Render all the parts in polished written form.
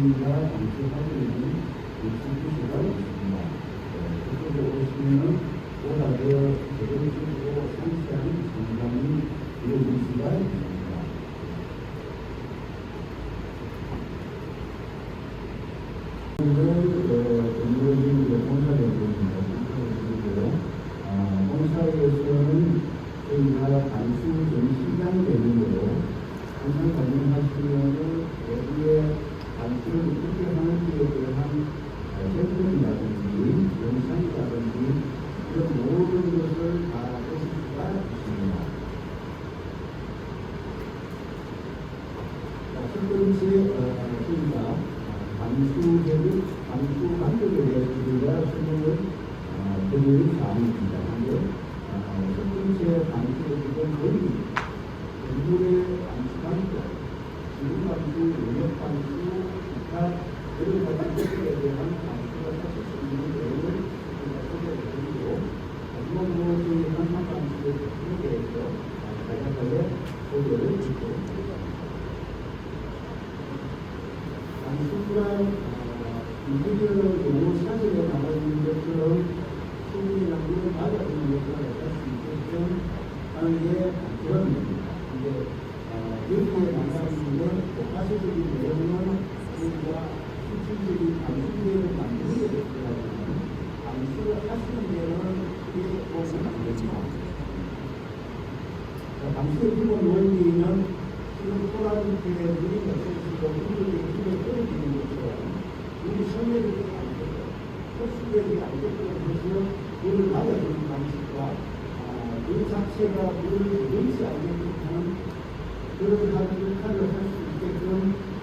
저희가 방송하고 있는 유튜브가 있습니다. 그쪽에 오시면 보다 더 개별적이고 상세한 상담이 이루어질 수가 있습니다. 오늘 봉사대표입니다. 봉사에서는 저희가 단수 전시장 대응으로 항상 방문하시면 여기에 단수를 어떻게 하는지에 대한 제품이라든지 영상이라든지 이런 모든 것을 다 보실 수가 있습니다. 첫 번째 저희가 단수 만들게 대해서 저희가 설명을 드릴 사항입니다. 첫 번째 단수의 기본 거리 인물의 단수, 지금 단수, 영역 단수, 기타 여러 가지 것들에 대한 단수가 사실 있는 내용을 소개해 드리고 마지막으로 저희 한판 단수의 기준에 대해서 간략하게 소개를 드리겠습니다. 단수란 인테리어 용어 사전에 나와 있는 것처럼 소문이나 물을 받아주는 것을 할 수 있게끔 하는 게 그런 겁니다. 여기에 나와 있는 가시적인 내용은 우리가 실질적인 단수계를 만드는 데 들어가지만 단수를 하시는 데는 크게 도움이 안 되지만 단수의 기본 원리는 지금 소라기들의 물이 없어지고 물들이 힘을 떨어지는 것처럼 물이 선멸이 안 되고 흡수되지 않게끔 해서 물을 맞아주는 방식과 물 자체가 물을 넣지 않게끔 하는 그런 역할을 할 수 있게끔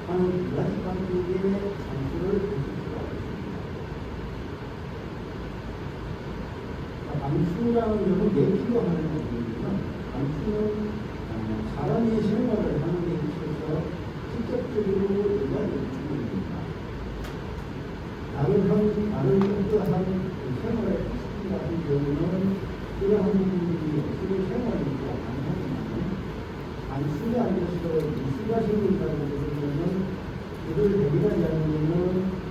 하는 두 가지 방식의 장수를 할 수가 있습니다. 방수라는 것은 내키고 하는 것이지만 방수는 사람이 생활을 하는 데 있어서 직접적으로 연관이 있는 겁니다. 다른 어떠한 생활의 방식 같은 경우는 그러한 부분이 없으면 생활이니까 가능하지만 단수가 아니어서 미수가 생긴다고 그러면 그걸 해결하지 않으면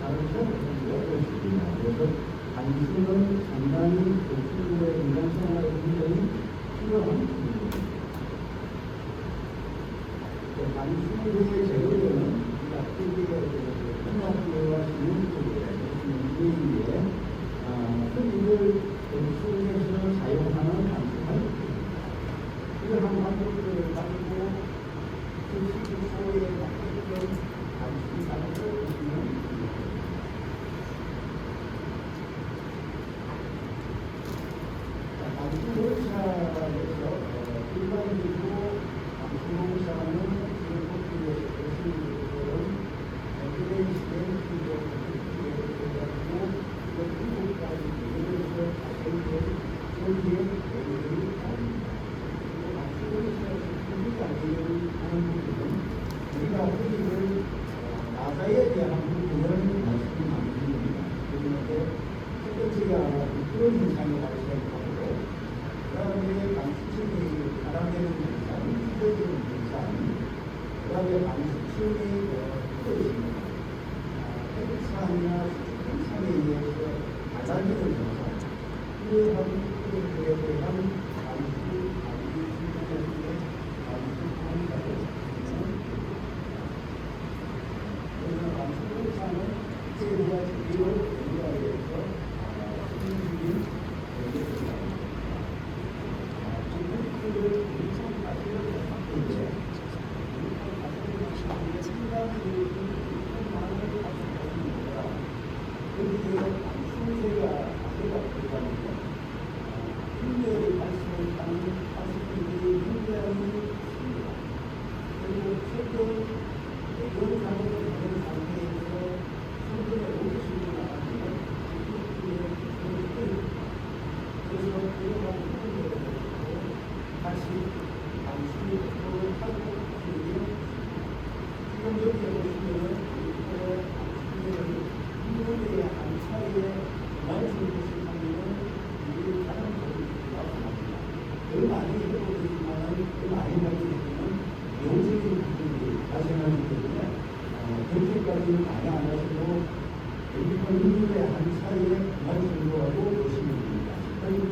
다른 생활이 어렵습니다. 그래서 단수는 상당히 친구의 인간 생활에 굉장히 필요한 부분입니다. 단수의 재료는 우리가 통합계와 신문적으로 이게 흔히들 건축에서 사용하는 단수 방법입니다. 이러한 방법들을 가지고 그 시기소에 맞게끔 단수 방법을 보시면 됩니다. 단수 월차에서 일반적으로 단수 월차는 지금 법규에서 보시는 것처럼 우리가 흔히들 나사에 대한 부분을 말씀을 드립니다. 그런데 첫 번째가 그런 현상이 발생하고 그 다음에 방수층이 가라앉는 현상, 휘어지는 현상, 그 다음에 방수층이 떨어집니다. 해상이나 현상에 의해서 갈라지는 현상, 이러한 부분들에 대한 방수, 그것까지는 많이 안 하시고 대기권 인물의 한 차례에 그만 정도라고 보시면 됩니다. 18년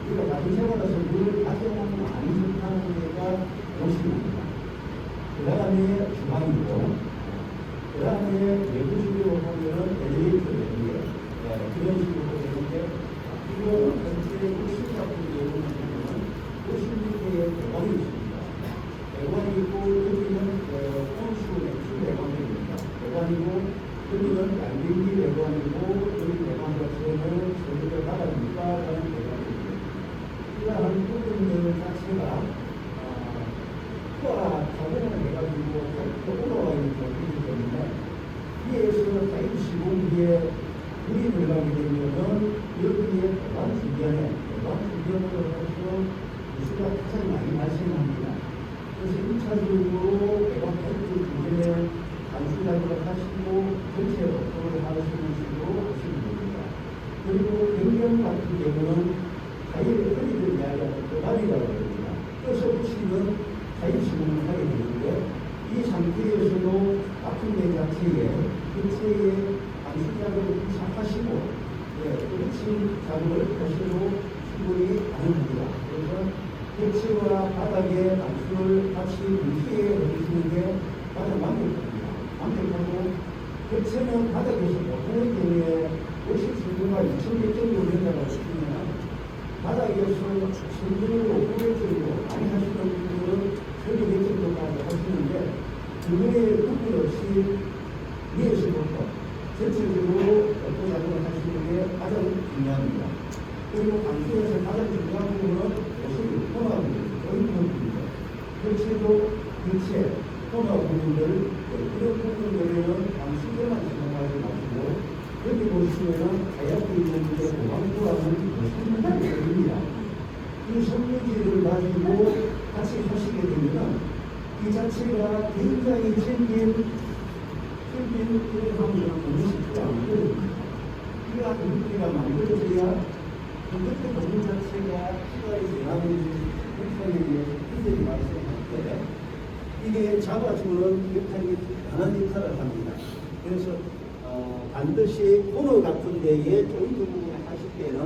우리가 나이 생활에서 물을 가져가면 안 좋다는 데가 보시입니다. 그 다음에 주방이고, 그 다음에 내부식으로 보면은 엘리베이터 내부에 그런 식으로 되는데, 이거 전체 50 같은 경우는 56개의 배관이 있습니다. 배관이 있고, 여기는 온수 맥주 배관입니다. 배관이고, 여기는 양변기 배관이고, 여기 배관 자체는 전기가 나가니까 하는 배관입니다. 이러한 부분들 자체가 코가 자동으로 해가지고 올라와 있는 부분이기 때문에 위에서 타입 시공기에 물이 들어가게 되면은 여기에 배관 주변으로 해서 누수가 가장 많이 발생합니다. 그래서 1차적으로 배관 타입 주변에 단수 작업을 하시고 전체 업종을 하시는 식으로 하시면 됩니다. 그리고 변경 같은 경우는 타입을 흔히들 이야기하는 도달이라고 합니다. 껴서 붙이는 타입 시공을 하게 되는데 이 상태에서도 아픈 데 자체에 교체에 단수 작업을 하시고 붙인 작업을 하셔도 충분히 가능합니다. 그래서 교체와 바닥에 단수를 같이 동시에 해주시는 게 가장 완벽합니다. 완벽하고 교체는 바닥에서 보통의 경우에 50승부가 2000개 정도 된다고 하시면 바닥에서 선진으로 500정도 많이 하시는 분들은 1200정도까지 하시는데 그분의 부분 없이 위에서부터 전체적으로 어떤 작업을 하시는 게 가장 중요합니다. 그리고 방수에서 가장 중요한 부분은 옷을 토너입니다. 부분입니다. 교체도 교체, 토너 부분들 이런 부분들에는 방수에만 생각하지 마시고 여기 보시면은 하얗게 있는 게 보강구라는 섬유질입니다. 이 섬유질을 가지고 같이 하시게 되면 이 자체가 굉장히 생긴 이런 방식으로 공식기가 만들어집니다. 기가 공식기가 만들어져야 그때 공식 자체가 시간이 지나면서 굉장히 힘들이 발생할 때 이게 잡아주는 역할이 다른 역할을 합니다. 그래서 반드시 코너 같은 데에 조인트 부분에 하실 때는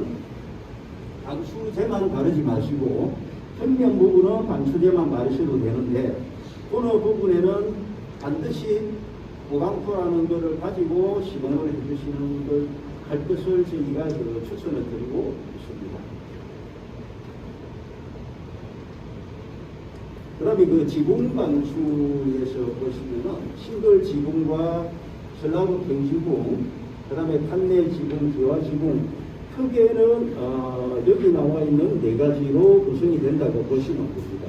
방수제만 바르지 마시고 평면 부분은 방수제만 바르셔도 되는데 코너 부분에는 반드시 보강토라는 것을 가지고 시공을 해주시는 할 것을 저희가 추천을 드리고 있습니다. 그 다음에 그 지붕 방수에서 보시면은 싱글 지붕과 슬라브 평지붕, 그 다음에 판넬 지붕, 기와 지붕, 크게는 여기 나와 있는 4가지로 구성이 된다고 보시면 됩니다.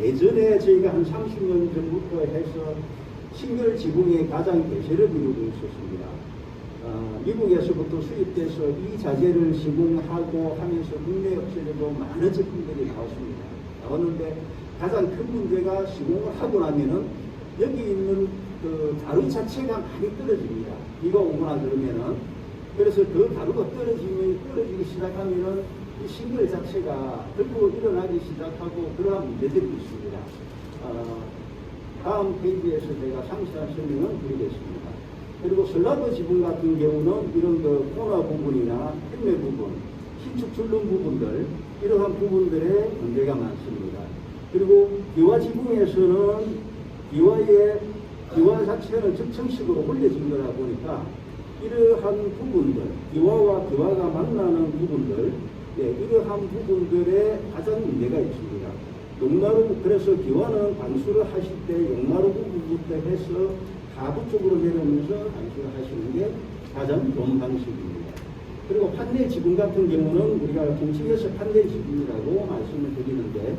예전에 저희가 한 30년 전부터 해서 싱글 지붕이 가장 대세를 이루고 있었습니다. 미국에서부터 수입돼서 이 자재를 시공하고 하면서 국내 업체들도 많은 제품들이 나왔는데 가장 큰 문제가 시공을 하고 나면은 여기 있는 그 가루 자체가 많이 떨어집니다. 비가 오거나 그러면은 그래서 그 가루가 떨어지기 시작하면은 이 싱글 자체가 들고 일어나기 시작하고 그러한 문제들이 있습니다. 다음 페이지에서 제가 상세한 설명을 드리겠습니다. 그리고 슬라브 지붕 같은 경우는 이런 그 코너 부분이나 핀매 부분, 신축 줄눈 부분들 이러한 부분들에 문제가 많습니다. 그리고 기와 지붕에서는 기와 자체는 적층식으로 올려진 거다 보니까 이러한 부분들, 기와와 기와가 만나는 부분들, 이러한 부분들에 가장 문제가 있습니다. 용마루, 그래서 기와는 방수를 하실 때 용마루 부분부터 해서 하부 쪽으로 내려오면서 방수를 하시는 게 가장 좋은 방식입니다. 그리고 판넬 지붕 같은 경우는 우리가 공식에서 판넬 지붕이라고 말씀을 드리는데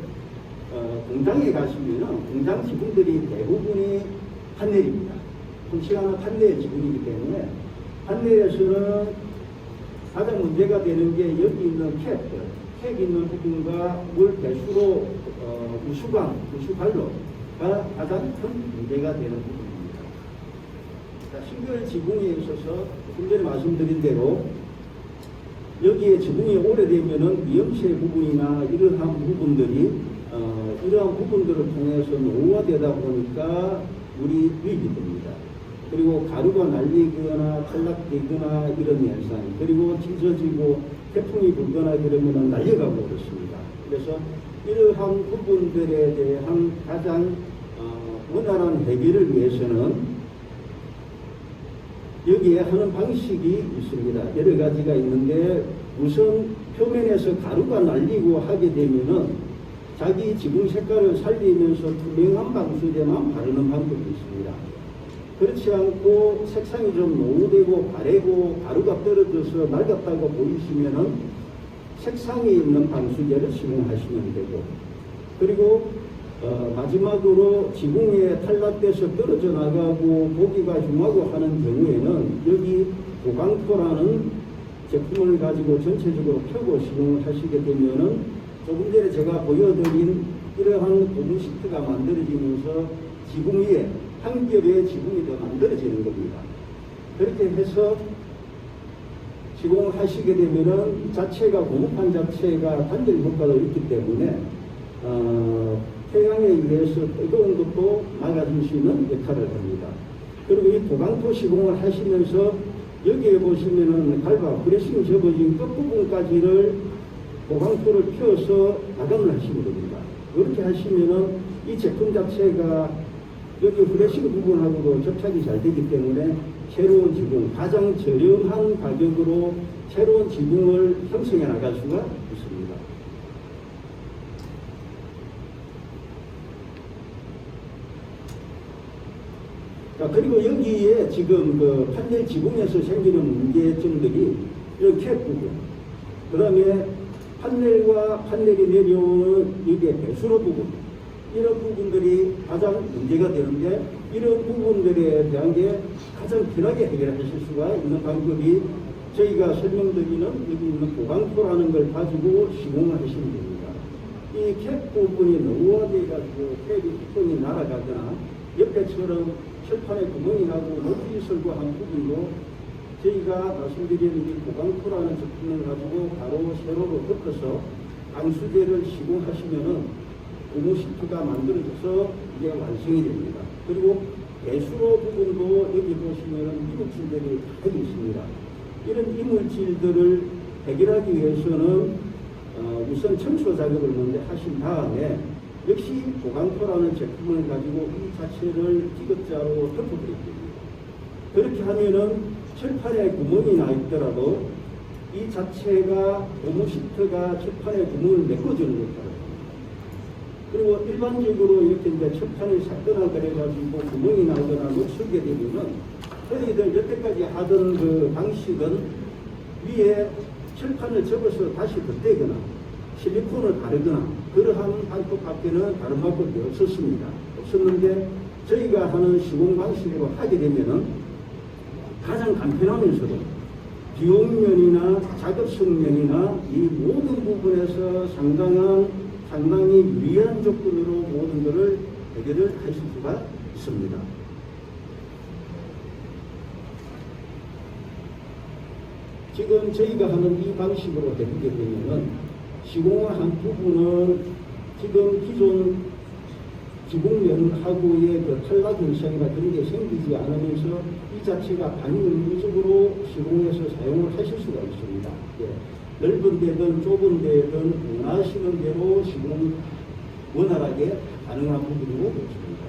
공장에 가시면 공장 지붕들이 대부분이 판넬입니다. 공식하는 판넬 지붕이기 때문에 판넬에서는 가장 문제가 되는 게 여기 있는 캡 있는 부분과 물 배수로 우수관로가 가장 큰 문제가 되는 부분입니다. 싱글 지붕에 있어서 좀 전에 말씀드린 대로 여기에 지붕이 오래되면은 미용실 부분이나 이러한 부분들이 이러한 부분들을 통해서 노후화되다 보니까 물이 유입이 됩니다. 그리고 가루가 날리거나 탈락되거나 이런 현상, 그리고 찢어지고 태풍이 불거나 그러면 날려가고 그렇습니다. 그래서 이러한 부분들에 대한 가장 원활한 해결을 위해서는 여기에 하는 방식이 있습니다. 여러 가지가 있는데 우선 표면에서 가루가 날리고 하게 되면은 자기 지붕 색깔을 살리면서 투명한 방수제만 바르는 방법이 있습니다. 그렇지 않고 색상이 좀 노후되고 바래고 가루가 떨어져서 낡았다고 보이시면은 색상이 있는 방수제를 시공하시면 되고, 그리고 마지막으로 지붕에 탈락돼서 떨어져 나가고 보기가 흉하고 하는 경우에는 여기 보강토라는 제품을 가지고 전체적으로 펴고 시공을 하시게 되면은 조금 전에 제가 보여드린 이러한 고무 시트가 만들어지면서 지붕 위에 한 겹의 지붕이 더 만들어지는 겁니다. 그렇게 해서 시공을 하시게 되면은 자체가 고무판 자체가 단열 효과가 있기 때문에 태양에 의해서 뜨거운 것도 막아줄 수 있는 역할을 합니다. 그리고 이 보강토 시공을 하시면서 여기에 보시면은 갈바 브레싱 접어진 끝부분까지를 보강토를 펴서 마감을 하시면 됩니다. 이렇게 하시면은 이 제품 자체가 여기 브레싱 부분하고도 접착이 잘 되기 때문에 새로운 지붕, 가장 저렴한 가격으로 새로운 지붕을 형성해 나갈 수가 있습니다. 자, 그리고 여기에 지금 그 판넬 지붕에서 생기는 문제점들이 이렇게 부분, 그 다음에 판넬과 판넬이 내려오는 이게 배수로 부분, 이런 부분들이 가장 문제가 되는데 이런 부분들에 대한 게 가장 편하게 해결하실 수가 있는 방법이 저희가 설명드리는 여기 있는 보강토라는 걸 가지고 시공을 하시면 됩니다. 이 캡 부분이 노후화돼 가지고 캡이 뚜껑이 날아가거나 옆에처럼 철판에 구멍이 나고 높이 설고한 부분도 저희가 말씀드리는 이 보강토라는 제품을 가지고 바로 세로로 덮어서 방수제를 시공하시면은 고무 시트가 만들어져서 이제 완성이 됩니다. 그리고 배수로 부분도 여기 보시면은 이물질들이 다 있습니다. 이런 이물질들을 해결하기 위해서는 우선 청소 작업을 먼저 하신 다음에 역시 보강토라는 제품을 가지고 이 자체를 디귿자로 덮어드립니다. 그렇게 하면은 철판에 구멍이 나 있더라도 이 자체가 고무 시트가 철판에 구멍을 메꿔주는 역할을 합니다. 그리고 일반적으로 이렇게 이제 철판을 샀거나 그래가지고 구멍이 나거나 녹슬게 되면은 저희들 여태까지 하던 그 방식은 위에 철판을 접어서 다시 덧대거나 실리콘을 바르거나 그러한 방법밖에는 다른 방법이 없었는데 저희가 하는 시공 방식으로 하게 되면은 가장 간편하면서도 비용면이나 작업성 면이나 이 모든 부분에서 상당히 유리한 조건으로 모든 것을 해결을 하실 수가 있습니다. 지금 저희가 하는 이 방식으로 되게 되면은 시공을 한 부분은 지금 기존 지붕면하고의 그 탈락 현상이나 그런 게 생기지 않으면서 이 자체가 반영적으로 시공해서 사용을 하실 수가 있습니다. 예. 넓은 데든 좁은 데든 원하시는 대로 시공 원활하게 가능한 부분이고 그렇습니다.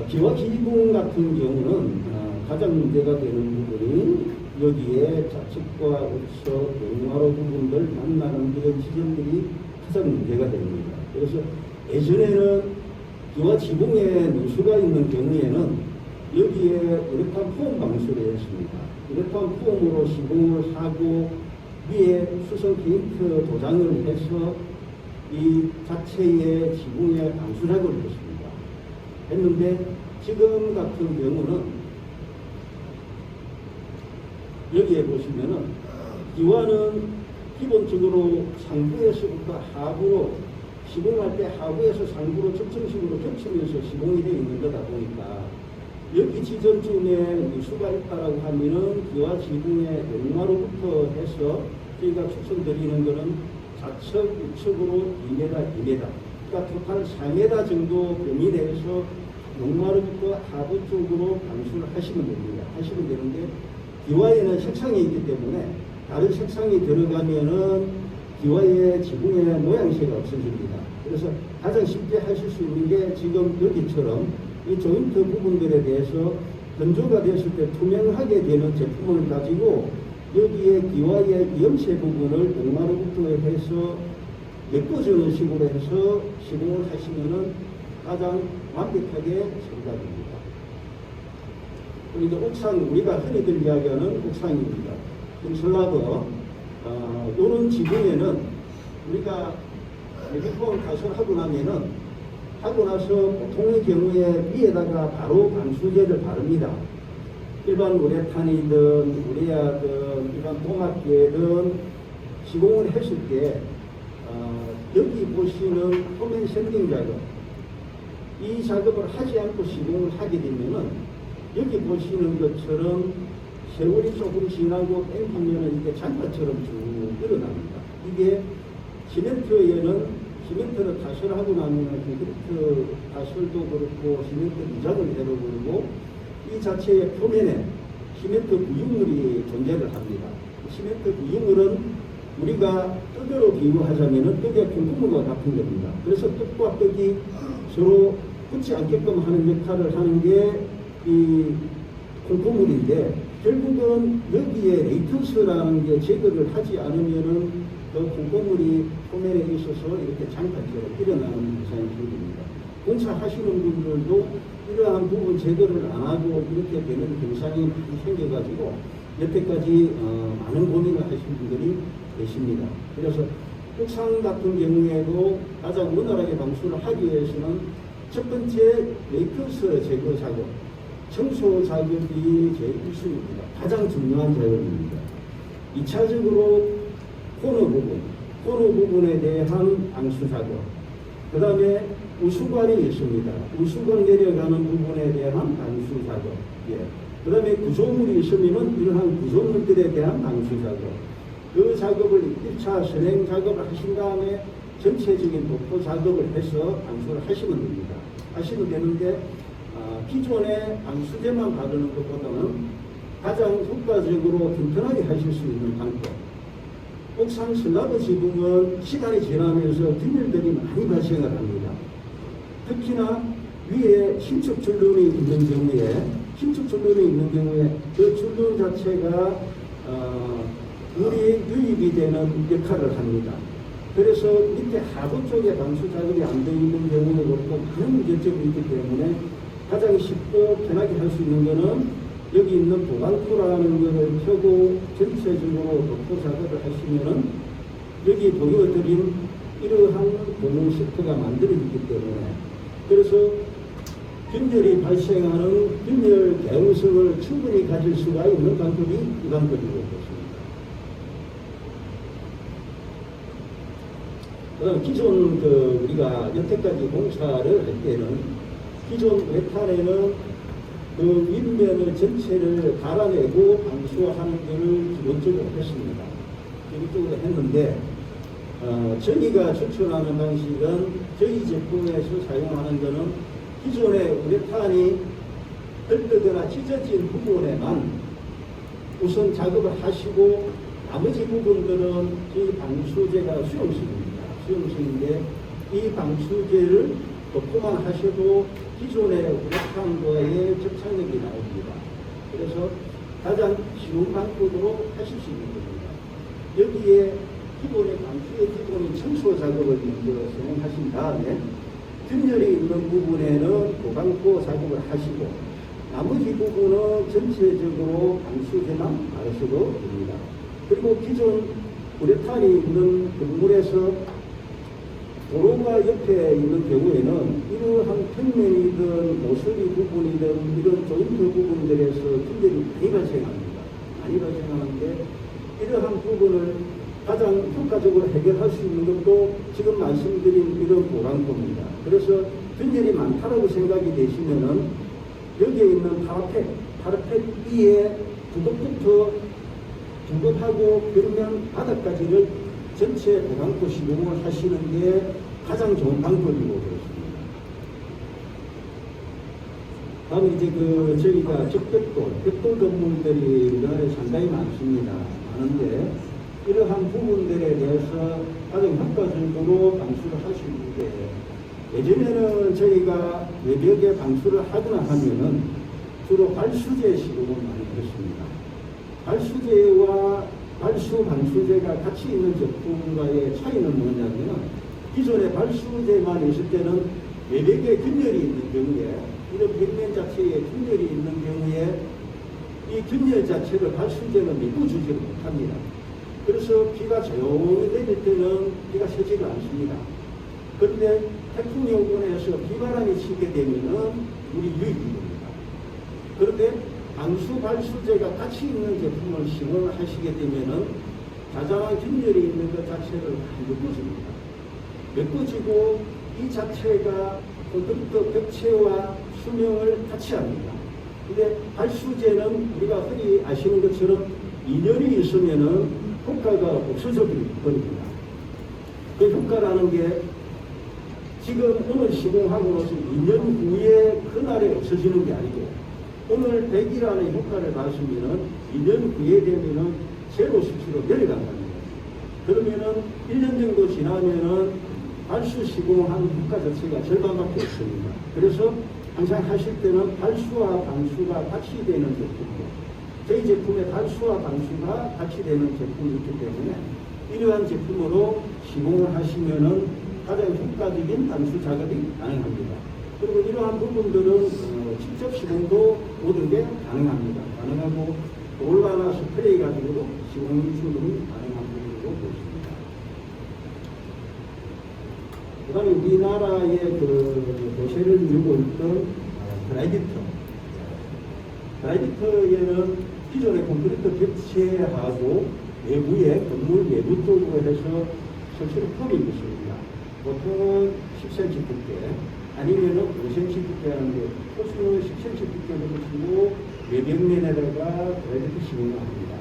기와 기둥 같은 경우는 가장 문제가 되는 부분이 여기에 좌측과 우측, 용화로 부분들 만나는 그런 지점들이 가장 문제가 됩니다. 그래서 예전에는 기와 지붕에 누수가 있는 경우에는 여기에 우레탄 폼 방수를 했습니다. 우레탄 폼으로 시공을 하고 위에 수성 페인트 도장을 해서 이 자체의 지붕에 방수 작업을 했습니다. 했는데 지금 같은 경우는 여기에 보시면은 기와는 기본적으로 상부에서부터 하부로 시공할 때 하부에서 상부로 접점식으로 겹치면서 시공이 되어 있는 거다 보니까 여기 지점쯤에 누수가 있다라고 하면은 기와 지붕의 용마로부터 해서 저희가 추천드리는 것은 좌측, 우측으로 2m, 2m. 그러니까 토탈 4m 정도 범위 내에서 용마루부터 하부 쪽으로 방수를 하시면 됩니다. 하시면 되는데 기와에는 색상이 있기 때문에 다른 색상이 들어가면은 기와의 지붕의 모양새가 없어집니다. 그래서 가장 쉽게 하실 수 있는 게 지금 여기처럼 이 조인트 부분들에 대해서 건조가 됐을 때 투명하게 되는 제품을 가지고 여기에 기와의 염세 부분을 용마루부터 해서 메꿔주는 식으로 해서 시공을 하시면은 가장 완벽하게 생각입니다. 그러니까 옥상, 우리가 흔히들 이야기하는 옥상입니다. 슬라브, 이런 지붕에는 우리가 유니폼 가설하고 나면은 하고 나서 보통의 경우에 위에다가 바로 방수제를 바릅니다. 일반 우레탄이든 우레아든 일반 동학계든 시공을 했을 때 여기 보시는 표면 샌딩 작업, 이 작업을 하지 않고 시공을 하게 되면은 여기 보시는 것처럼 세월이 조금 지나고 땡기면은 이게 장가처럼 쭉 일어납니다. 이게 시멘트를 타설하고 나면 콘크리트 타설도 그렇고 시멘트 미장을 해버리고 이 자체의 표면에 시멘트 부유물이 존재를 합니다. 시멘트 부유물은 우리가 떡으로 비유하자면 떡의 콩고물과 같은 겁니다. 그래서 떡과 떡이 서로 붙지 않게끔 하는 역할을 하는 게 이 콩고물인데 결국은 여기에 레이턴스라는 게 제거를 하지 않으면은 그 콩고물이 표면에 있어서 이렇게 장판처럼 일어나는 현상이 생깁니다. 공사하시는 분들도 이러한 부분 제거를 안 하고 이렇게 되는 현상이 많이 생겨가지고 여태까지 많은 고민을 하신 분들이 계십니다. 그래서 옥상 같은 경우에도 가장 원활하게 방수를 하기 위해서는 첫 번째 레이턴스 제거 작업, 청소 작업이 제일 1순위입니다. 가장 중요한 작업입니다. 2차적으로 코너 부분에 대한 방수 작업, 그 다음에 우수관이 있습니다. 우수관 내려가는 부분에 대한 방수 작업, 그 다음에 구조물이 있으면 이러한 구조물들에 대한 방수 작업, 그 작업을 1차 선행 작업을 하신 다음에 전체적인 도포 작업을 해서 방수를 하시면 됩니다. 하시면 되는데 기존의 방수제만 바르는 것보다는 가장 효과적으로 튼튼하게 하실 수 있는 방법, 옥상 슬라브 지붕은 시간이 지나면서 균열들이 많이 발생을 합니다. 특히나 위에 신축 줄눈이 있는 경우에 그 줄눈 자체가 물이 유입이 되는 역할을 합니다. 그래서 밑에 하부 쪽에 방수 작업이 안 되어 있는 경우에 그렇고 많은 문제점이 있기 때문에 가장 쉽고 편하게 할 수 있는 것은 여기 있는 보강포라는 것을 펴고 전체적으로 도포 작업을 하시면은 여기 보여드린 이러한 공용 세트가 만들어지기 때문에 그래서 균열이 발생하는 균열 대응성을 충분히 가질 수가 있는 방법이 이 방법이라고 보십니다. 그다음 기존 우리가 여태까지 공사를 할 때는 기존 외탄에는 그 윗면을 전체를 갈아내고 방수하는 것을 기본적으로 했습니다. 기본적으로 했는데 저희가 추천하는 방식은 저희 제품에서 사용하는 것은 기존의 우레탄이 헐떡거나 찢어진 부분에만 우선 작업을 하시고 나머지 부분들은 저희 방수제가 수용식인데 이 방수제를 도포만 하셔도 기존의 우레탄과의 접착력이 나옵니다. 그래서 가장 쉬운 방법으로 하실 수 있는 겁니다. 여기에 기본의 방수의 기본인 청소 작업을 먼저 진행하신 다음에 균열이 있는 부분에는 보강포 작업을 하시고 나머지 부분은 전체적으로 방수제만 바르셔도 됩니다. 그리고 기존 우레탄이 있는 건물에서 도로가 옆에 있는 경우에는 이러한 평면이든 모서리 부분이든 이런 조인트 부분들에서 균열이 많이 발생하는데 이러한 부분을 가장 효과적으로 해결할 수 있는 것도 지금 말씀드린 이런 보강포입니다. 그래서 균열이 많다라고 생각이 되시면은 여기에 있는 파라펫 위에 두껍부터 두껍하고 벽면 바닥까지를 전체 배강토 시공을 하시는 게 가장 좋은 방법이고 그렇습니다. 다음에 이제 저희가 벽돌 건물들이 우리나라에 상당히 많습니다. 많은데 이러한 부분들에 대해서 가장 효과적으로 방수를 할 수 있는데, 예전에는 저희가 외벽에 방수를 하거나 하면은 주로 발수제 시공을 많이 했습니다. 발수제와 발수 방수제가 같이 있는 제품과의 차이는 뭐냐면, 기존의 발수제만 있을 때는 외벽에 균열이 있는 경우에, 이런 벽면 자체에 균열이 있는 경우에 이 균열 자체를 발수제는 메꿔주지를 못합니다. 그래서 비가 조용히 내릴 때는 비가 새지를 않습니다. 그런데 태풍이 오고 해서 비바람이 치게 되면은 우리 유입이 됩니다. 그런데 방수 발수제가 같이 있는 제품을 시공을 하시게 되면은 자잘한 균열이 있는 것 자체를 메꿔줍니다. 메꿔지고 이 자체가 콘크리트 벽체와 수명을 같이 합니다. 근데 발수제는 우리가 흔히 아시는 것처럼 2년이 있으면은 효과가 없어져 버립니다. 그 효과라는 게 지금 오늘 시공하고 나서 2년 후에 그날에 없어지는 게 아니고, 오늘 100이라는 효과를 봤으면은 2년 후에 되면은 제로 수치로 내려간답니다. 그러면은 1년 정도 지나면은 발수 시공한 효과 자체가 절반밖에 없습니다. 그래서 항상 하실 때는 발수와 방수가 같이 되는 제품이고, 저희 제품에 발수와 방수가 같이 되는 제품이 있기 때문에 이러한 제품으로 시공을 하시면은 가장 효과적인 방수 작업이 가능합니다. 그리고 이러한 부분들은 직접 시공도 모든 게 가능합니다. 가능하고 롤러나 스프레이 가지고도 시공 충분히 가능한 부분으로 보입니다. 그 다음에 우리나라의 도시를 이루고 있던 드라이비터에는 기존의 콘크리트 벽체하고 외부에 건물 외부 쪽으로 해서 설치를 폼이 있습니다. 보통은 10cm 두께 아니면은 5cm 두께 하는데, 호수는 10cm 두께로 붙이고 외벽면에다가 드라이비터 시공을 합니다.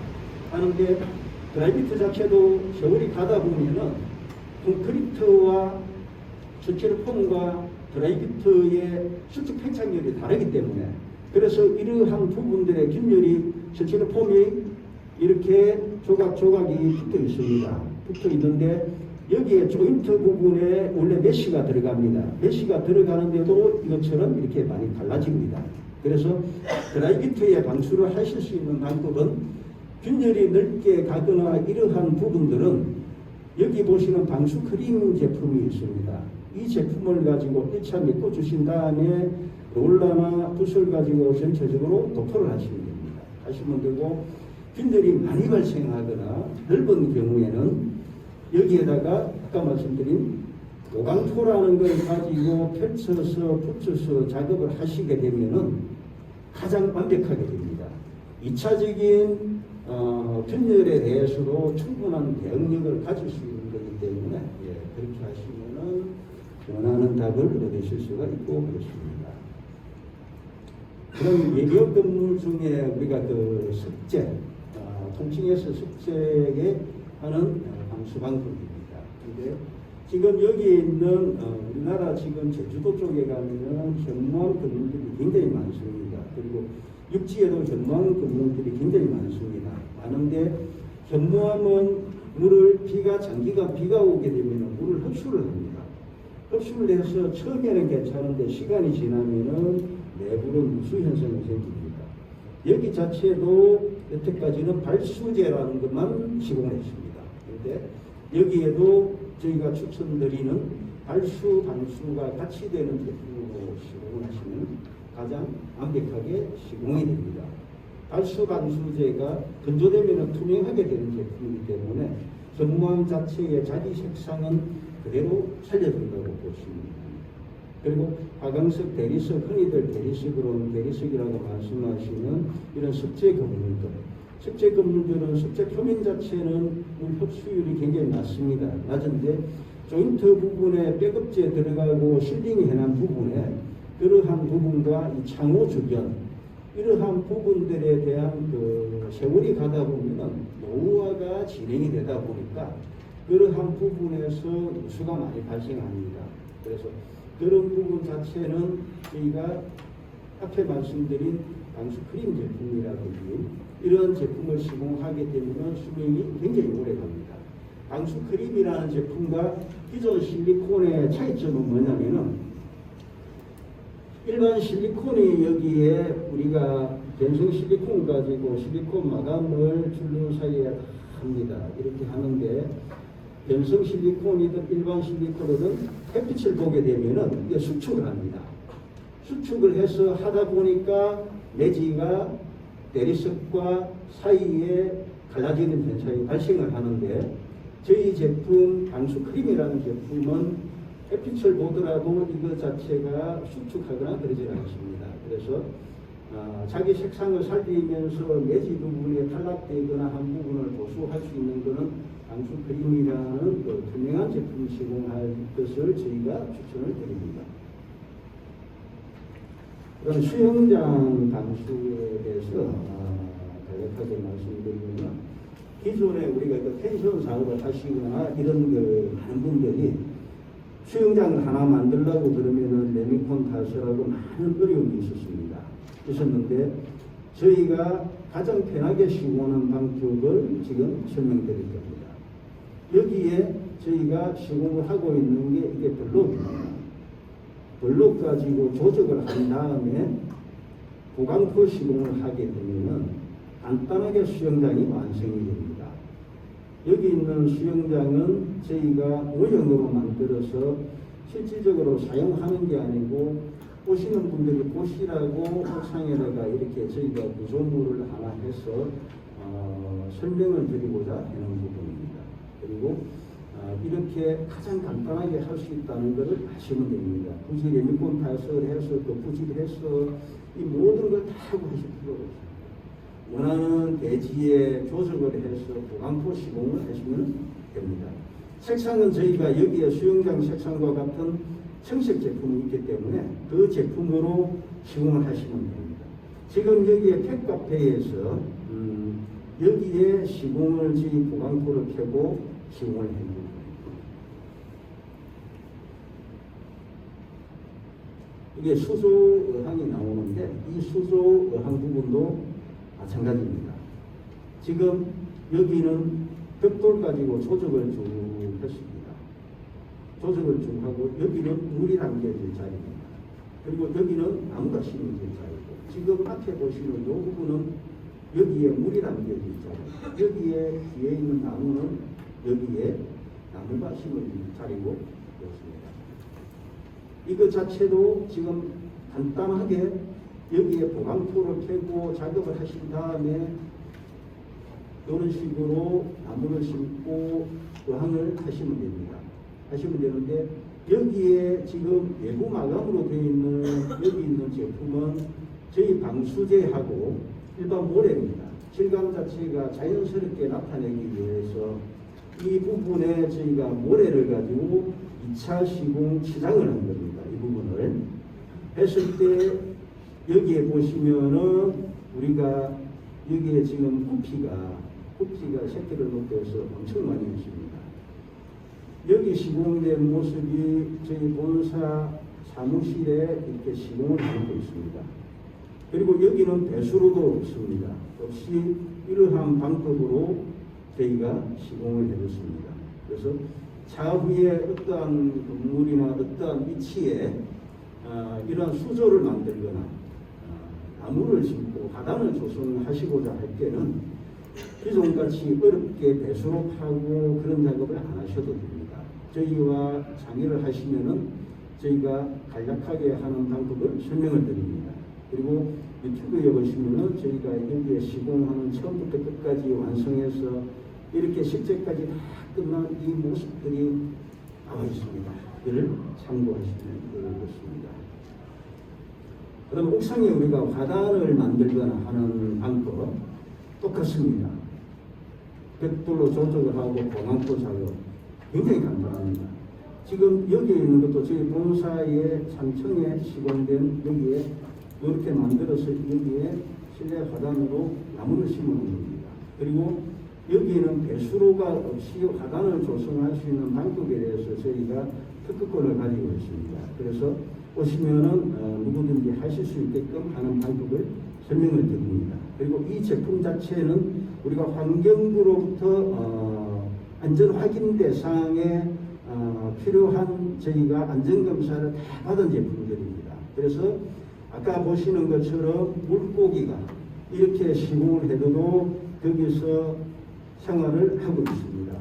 하는데 드라이비터 자체도 세월이 가다 보면은 콘크리트와 스티로 폼과 드라이비터의 수축 팽창률이 다르기 때문에, 그래서 이러한 부분들의 균열이 스티로 폼이 이렇게 조각조각이 붙어 있습니다. 붙어 있는데 여기에 조인트 부분에 원래 메쉬가 들어갑니다. 메쉬가 들어가는데도 이것처럼 이렇게 많이 갈라집니다. 그래서 드라이비터에 방수를 하실 수 있는 방법은, 균열이 넓게 가거나 이러한 부분들은 여기 보시는 방수 크림 제품이 있습니다. 이 제품을 가지고 1차 메꿔주신 다음에 롤러나 붓을 가지고 전체적으로 도포를 하시면 됩니다. 하시면 되고, 균열이 많이 발생하거나 넓은 경우에는 여기에다가 아까 말씀드린 오강토라는 걸 가지고 펼쳐서 붙여서 작업을 하시게 되면은 가장 완벽하게 됩니다. 2차적인 균열에 대해서도 충분한 대응력을 가질 수 있는 거기 때문에 그렇게 하시면은 원하는 답을 얻으실 수가 있고 그렇습니다. 그럼 외벽 건물 중에 우리가 석재, 통칭해서 석재에 하는 방수 방법입니다. 근데 지금 여기에 있는 우리나라 지금 제주도 쪽에 가면은 현무암 건물들이 굉장히 많습니다. 그리고 육지에도 현무암 건물들이 굉장히 많습니다. 많은데 현무암은 물을 장기간 비가 오게 되면 물을 흡수를 합니다. 흡수를 해서 처음에는 괜찮은데 시간이 지나면은 내부는 누수 현상이 생깁니다. 여기 자체도 여태까지는 발수제라는 것만 시공했습니다. 그런데 여기에도 저희가 추천드리는 발수, 방수가 같이 되는 제품으로 시공을 하시면 가장 완벽하게 시공이 됩니다. 발수, 방수제가 건조되면 투명하게 되는 제품이기 때문에 현무암 자체의 자기 색상은 그대로 살려준다고 보시면 그리고 화강석, 대리석, 흔히들 대리석이라고 말씀하시는 이런 석재 건물들. 석재 건물들은 석재 표면 자체는 물 흡수율이 굉장히 낮습니다. 낮은데 조인트 부분에 백업재 들어가고 실링 해놓은 부분에 그러한 부분과 이 창호 주변 이러한 부분들에 대한 세월이 가다 보면 노후화가 진행이 되다 보니까 그러한 부분에서 누수가 많이 발생합니다. 그래서 그런 부분 자체는 저희가 앞에 말씀드린 방수 크림 제품이라든지 이런 제품을 시공하게 되면 수명이 굉장히 오래 갑니다. 방수 크림이라는 제품과 기존 실리콘의 차이점은 뭐냐면은 일반 실리콘이 여기에 우리가 변성 실리콘 가지고 실리콘 마감을 줄눈 사이에 합니다. 이렇게 하는데 변성 실리콘이든 일반 실리콘이든 햇빛을 보게 되면은 이게 수축을 합니다. 수축을 해서 하다 보니까 내지가 대리석과 사이에 갈라지는 현상이 발생을 하는데 저희 제품 방수 크림이라는 제품은 햇빛을 보더라도 이거 자체가 수축하거나 그러지 않습니다. 그래서 자기 색상을 살리면서 내지 부분에 탈락되거나 한 부분을 보수할 수 있는 것은 방수 크림이라는 그 투명한 제품 시공할 것을 저희가 추천을 드립니다. 그럼 수영장 방수에 대해서 간략하게 말씀드리면 기존에 우리가 그 펜션 사업을 하시거나 이런 그 많은 분들이 수영장을 하나 만들려고 그러면은 레미콘 탈수라고 많은 어려움이 있었는데 저희가 가장 편하게 시공하는 방법을 지금 설명드릴 겁니다. 여기에 저희가 시공을 하고 있는 게 이게 블록입니다. 블록 가지고 조작을 한 다음에 보강포 시공을 하게 되면은 간단하게 수영장이 완성이 됩니다. 여기 있는 수영장은 저희가 모형으로 만들어서 실질적으로 사용하는 게 아니고 보시는 분들이 보시라고 옥상에다가 이렇게 저희가 구조물을 하나 해서 설명을 드리고자 하는 부분입니다. 그리고 이렇게 가장 간단하게 할 수 있다는 것을 아시면 됩니다. 굳이 레미콘 탈석을 해서 또 부직해서 이 모든 걸 다 하고 하실 필요가 없습니다. 원하는 대지에 조석을 해서 보강포 시공을 하시면 됩니다. 색상은 저희가 여기에 수영장 색상과 같은 청색 제품이 있기 때문에 그 제품으로 시공을 하시면 됩니다. 지금 여기에 팩카페에서 여기에 시공을 저희 보강포를 켜고 시공을 해줍니다. 이게 수소 어항이 나오는데 이 수소 어항 부분도 마찬가지입니다. 지금 여기는 벽돌 가지고 조적을 쭉 했습니다. 조적을 쭉 하고 여기는 물이 담겨질 자리입니다. 그리고 여기는 나무가 심어질 자리고 지금 앞에 보시는 이 부분은 여기에 물이 담겨질 자리, 여기에 뒤에 있는 나무는 여기에 나무가 심어질 자리고 그렇습니다. 이거 자체도 지금 간단하게 여기에 보강포를 켜고 작업을 하신 다음에 이런 식으로 나무를 심고 어항을 하시면 됩니다. 하시면 되는데 여기에 지금 외부 마감으로 되어 있는 여기 있는 제품은 저희 방수제하고 일반 모래입니다. 질감 자체가 자연스럽게 나타내기 위해서 이 부분에 저희가 모래를 가지고 2차 시공 치장을 한 겁니다. 이 부분을 했을 때 여기에 보시면은 우리가 여기에 지금 구피가 새끼를 놓고서 엄청 많이 있습니다. 여기 시공된 모습이 저희 본사 사무실에 이렇게 시공을 하고 있습니다. 그리고 여기는 배수로도 없습니다. 없이 이러한 방법으로 저희가 시공을 해줬습니다. 그래서 차후에 어떠한 건물이나 어떠한 위치에 이러한 수조를 만들거나 나무를 심고 화단을 조성하시고자 할 때는 기존같이 어렵게 배수로 파고 그런 작업을 안 하셔도 됩니다. 저희와 상의를 하시면은 저희가 간략하게 하는 방법을 설명을 드립니다. 그리고 유튜브에 보시면은 저희가 여기에 시공하는 처음부터 끝까지 완성해서 이렇게 실제까지 다 끝난 이 모습들이 나와 있습니다. 이를 참고하시면 되겠습니다. 그다음 옥상에 우리가 화단을 만들거나 하는 방법 똑같습니다. 벽돌로 조작을 하고 보강포 작업 굉장히 간단합니다. 지금 여기에 있는 것도 저희 본사의 3층에 시공된 여기에 이렇게 만들어서 여기에 실내 화단으로 나무를 심어놓은 겁니다. 그리고 여기에는 배수로가 없이 화단을 조성할 수 있는 방법에 대해서 저희가 특허권을 가지고 있습니다. 그래서 오시면은 누구든지 하실 수 있게끔 하는 방법을 설명을 드립니다. 그리고 이 제품 자체는 우리가 환경부로부터 안전 확인 대상에 필요한 저희가 안전검사를 다 받은 제품들입니다. 그래서 아까 보시는 것처럼 물고기가 이렇게 시공을 해도 거기서 생활을 하고 있습니다.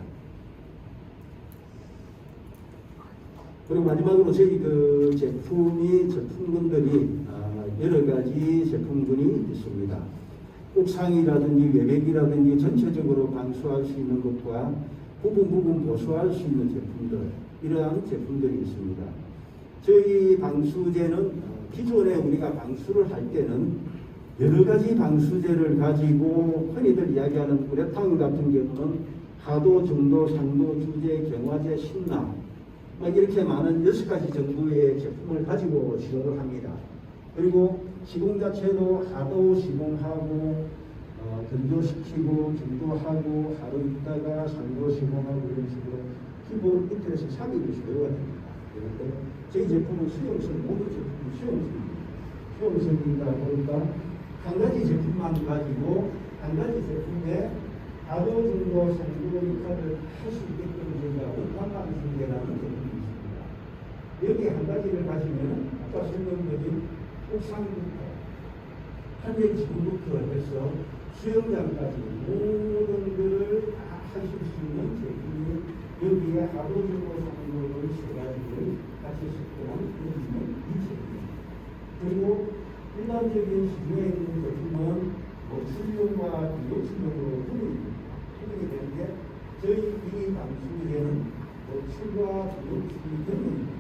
그리고 마지막으로 저희 그 제품군들이 여러 가지 제품군이 있습니다. 옥상이라든지 외벽이라든지 전체적으로 방수할 수 있는 것과 부분 보수할 수 있는 제품들, 이러한 제품들이 있습니다. 저희 방수제는 기존에 우리가 방수를 할 때는 여러 가지 방수제를 가지고 흔히들 이야기하는 우레탄 같은 경우는 하도, 중도, 상도, 주제, 경화제, 신나 이렇게 많은 6가지 정도의 제품을 가지고 시도를 합니다. 그리고 시공 자체도 하도 시공하고 건조시키고 중도하고 하루 있다가 상도 시공하고 이런 식으로 기본 이틀에서 3일을 소요가 됩니다. 그런데 저희 제품은 수용성, 모든 제품이 수용성이다 보니까 한 가지 제품만 가지고 한 가지 제품에 하도, 중도, 상도, 이카를 할 수 있게끔 저희가 원탄방수제라는 제품이 있습니다. 여기 한 가지를 가지면 아까 설명드린 옥상부터 하늘 지구부터 해서 수영장까지 모든 것을 다 하실 수 있는 제품이 여기에 하도, 중도, 상도를 세 가지를 같이 섞어놓은 그런 이 제품입니다. 그리고 일반적인 시중에 있는 제품은 출력과 비용출력으로 분석이 되는데 저희 이 방수제는 출과 비용출이 되는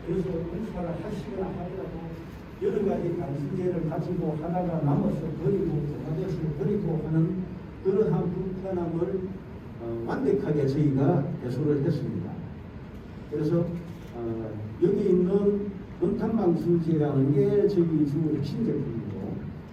그래서 공사를 하시거나 하더라도 여러 가지 방수제를 가지고 하다가 남아서 버리고 전화대서 버리고 하는 그러한 불편함을 완벽하게 저희가 해소를 했습니다. 그래서 여기 있는 원탄방수제라는 게 저희 주 핵심 제품이고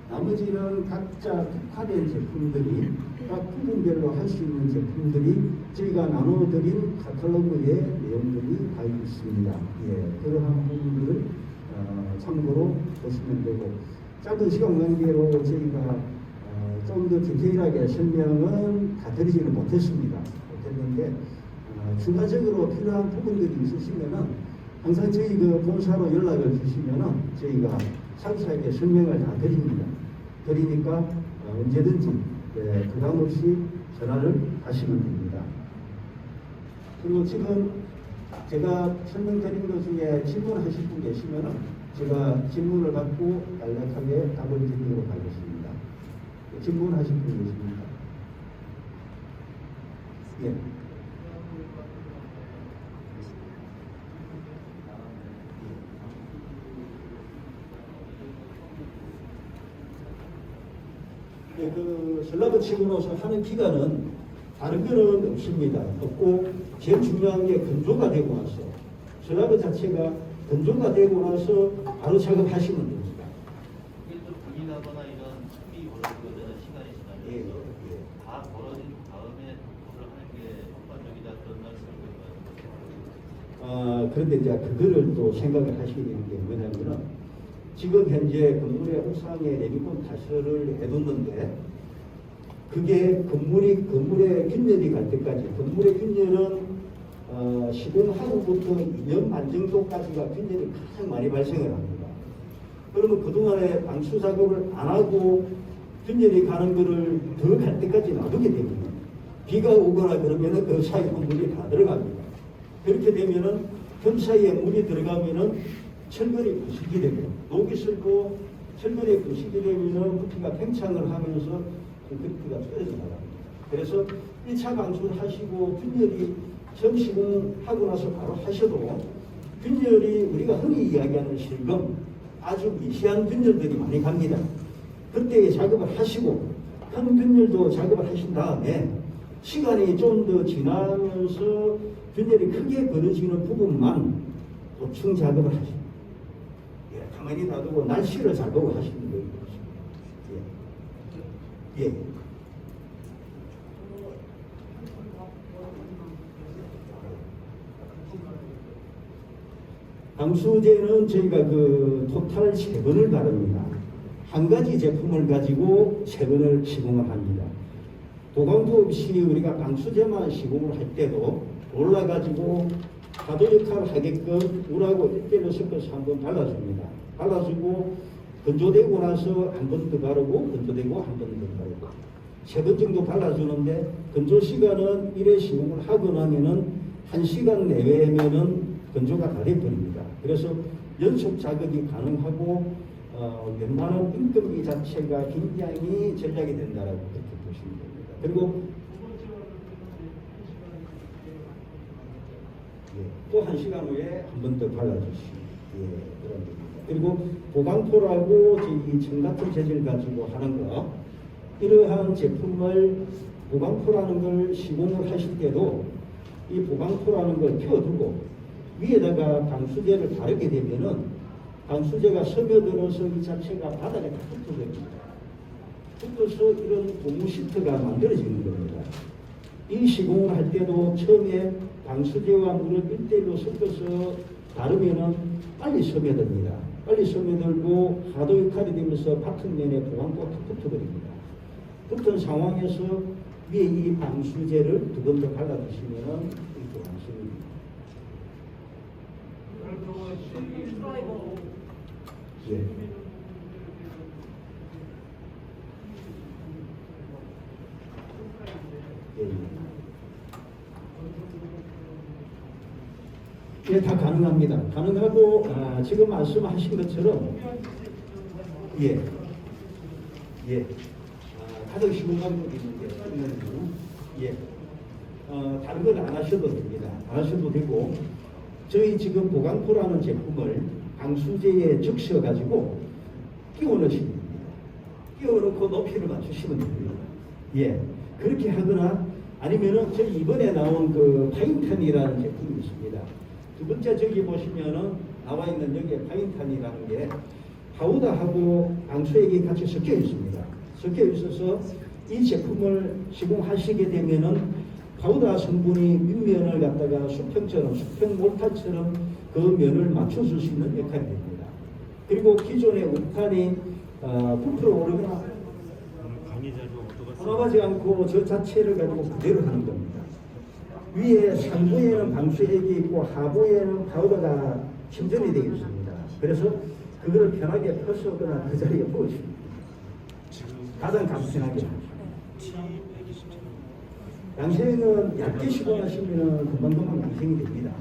나머지는 각자 특화된 제품들이 각 부분별로 할 수 있는 제품들이 저희가 나눠드린 카탈로그의 내용들이 다 있습니다. 예, 그러한 부분들을 참고로 보시면 되고 짧은 시간 관계로 저희가 좀 더 디테일하게 설명은 다 드리지는 못했습니다. 못했는데 추가적으로 필요한 부분들이 있으시면은 항상 저희 그 본사로 연락을 주시면은 저희가 상세하게 설명을 다 드립니다. 드리니까 언제든지 부담 없이 전화를 하시면 됩니다. 그리고 지금 제가 설명드린 것 중에 질문하실 분 계시면은 제가 질문을 받고 간략하게 답을 드리도록 하겠습니다. 질문하실 분 계십니까? 예. 네, 그 슬라브 치고 나서 하는 기간은 다른 거는 없습니다. 없고 제일 중요한 게 건조가 되고 나서 슬라브 자체가 건조가 되고 나서 바로 작업하시면 됩니다. 이게 좀 불이나거나 이런 습이 벌어지거든요. 시간이 지나면서 다 벌어진 다음에 그걸 하는 게 효과적이다 그런 말씀을 드리는 그런데 이제 그거를 또 생각을 하셔야 되는 게 뭐냐면은 지금 현재 건물의 옥상에 레미콘 타설을 해뒀는데 그게 건물의 균열이 갈 때까지 건물의 균열은 시공하고부터 2년 반 정도까지가 균열이 가장 많이 발생을 합니다. 그러면 그동안에 방수 작업을 안 하고 균열이 가는 거를 더 갈 때까지 놔두게 됩니다. 비가 오거나 그러면은 그 사이에 물이 다 들어갑니다. 그렇게 되면은 틈 사이에 물이 들어가면은 철근이 부식이 되고 녹이 슬고 철근이 부식이 되면은 부피가 팽창을 하면서 콘크리트가 떨어져 나갑니다. 그래서 1차 방수를 하시고 균열이 처음 시공하고 나서 바로 하셔도 균열이 우리가 흔히 이야기하는 실금 아주 미세한 균열들이 많이 갑니다. 그때 작업을 하시고 큰 균열도 작업을 하신 다음에 시간이 좀 더 지나면서 균열이 크게 벌어지는 부분만 보충 작업을 하십니다. 예, 가만히 놔두고 날씨를 작업을 하시는 거예요. 예. 예. 방수제는 저희가 그 토탈 3번을 바릅니다. 한 가지 제품을 가지고 3번을 시공을 합니다. 보강도 없이 우리가 방수제만 시공을 할 때도 올라가지고 파도 역할을 하게끔 물하고 1대1로 섞어서 한번 발라줍니다. 발라주고 건조되고 나서 한 번 더 바르고 건조되고 한 번 더 바르고 3번 정도 발라주는데 건조 시간은 1회 시공을 하고 나면은 1시간 내외면은 건조가 다 돼버립니다. 그래서 연속 자극이 가능하고 웬만한 인건비 자체가 굉장히 절약이 된다라고 그렇게 보시면 됩니다. 그리고 또 1시간 후에 한 번 더 발라주시고 그런 겁니다. 그리고 보강포라고 이 청 같은 재질 가지고 하는 거 이러한 제품을 보강포라는 걸 시공을 하실 때도 이 보강포라는 걸 펴두고 위에다가 방수제를 바르게 되면은 방수제가 스며들어서 이 자체가 바닥에 다 붙어집니다. 붙어서 이런 고무 시트가 만들어지는 겁니다. 이 시공을 할 때도 처음에 방수제와 물을 1대1로 섞어서 바르면은 빨리 스며듭니다. 빨리 스며들고 하도 역할이 되면서 바탕면에 보강포가 탁 붙어버립니다. 붙은 상황에서 위에 이 방수제를 2번 더 발라주시면은 이렇게 완성입니다. 예. 예, 다 가능합니다. 가능하고 지금 말씀하신 것처럼 가장 쉬운 방법이 있는데 다른 건 안 하셔도 됩니다. 안 하셔도 되고 저희 지금 보강포라는 제품을 방수제에 적셔 가지고 끼워 넣으시면 됩니다. 끼워 넣고 높이를 맞추시면 됩니다. 그렇게 하거나 아니면은 저희 이번에 나온 그 파인탄이라는 제품이 있습니다. 두 번째 저기 보시면은 나와 있는 여기에 파인탄이라는 게 파우더하고 방수액이 같이 섞여 있습니다. 섞여 있어서 이 제품을 시공하시게 되면은 파우더 성분이 윗면을 갖다가 수평처럼 수평 몰타처럼 그 면을 맞춰줄 수 있는 역할이 됩니다. 그리고 기존의 우탄이 부풀어 오르거나 돌아가지 않고 저 자체를 가지고 그대로 하는 겁니다. 위에 상부에는 방수액이 있고 하부에는 파우더가 침전이 되어 있습니다. 그래서 그거를 편하게 펴서거나 그 자리에 부어줍니다. 가장 간편하게 하죠. 양생은 얇게 시공하시면 금방금방 양생이 됩니다.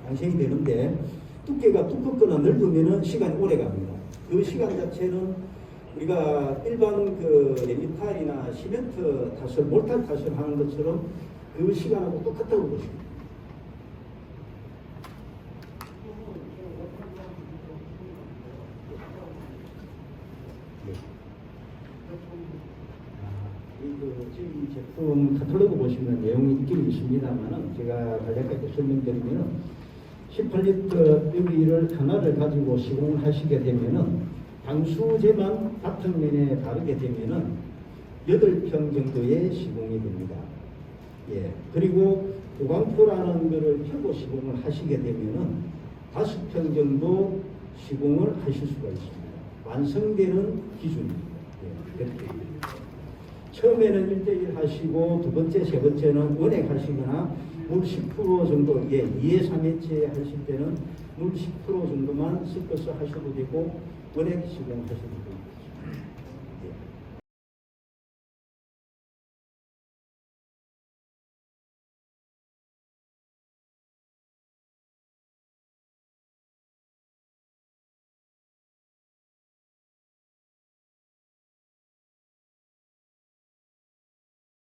양생이 되는데 두께가 두껍거나 넓으면 시간이 오래 갑니다. 그 시간 자체는 우리가 일반 그 레미탈이나 시멘트 타설, 몰탈 타설 하는 것처럼 그 시간하고 똑같다고 보십니다. 이 제품 카탈로그 보시면 내용이 있긴 있습니다만은 제가 간략하게 설명드리면은 18리터 여기를 하나를 가지고 시공을 하시게 되면은 방수제만 바탕면에 바르게 되면은 8평 정도의 시공이 됩니다. 그리고 보강포라는 것을 펴고 시공을 하시게 되면은 5평 정도 시공을 하실 수가 있습니다. 완성되는 기준입니다. 처음에는 1대1 하시고 두 번째, 세 번째는 원액 하시거나 물 10% 정도, 2회, 3회째 하실 때는 물 10% 정도만 섞어서 하셔도 되고 원액 시공하셔도 되고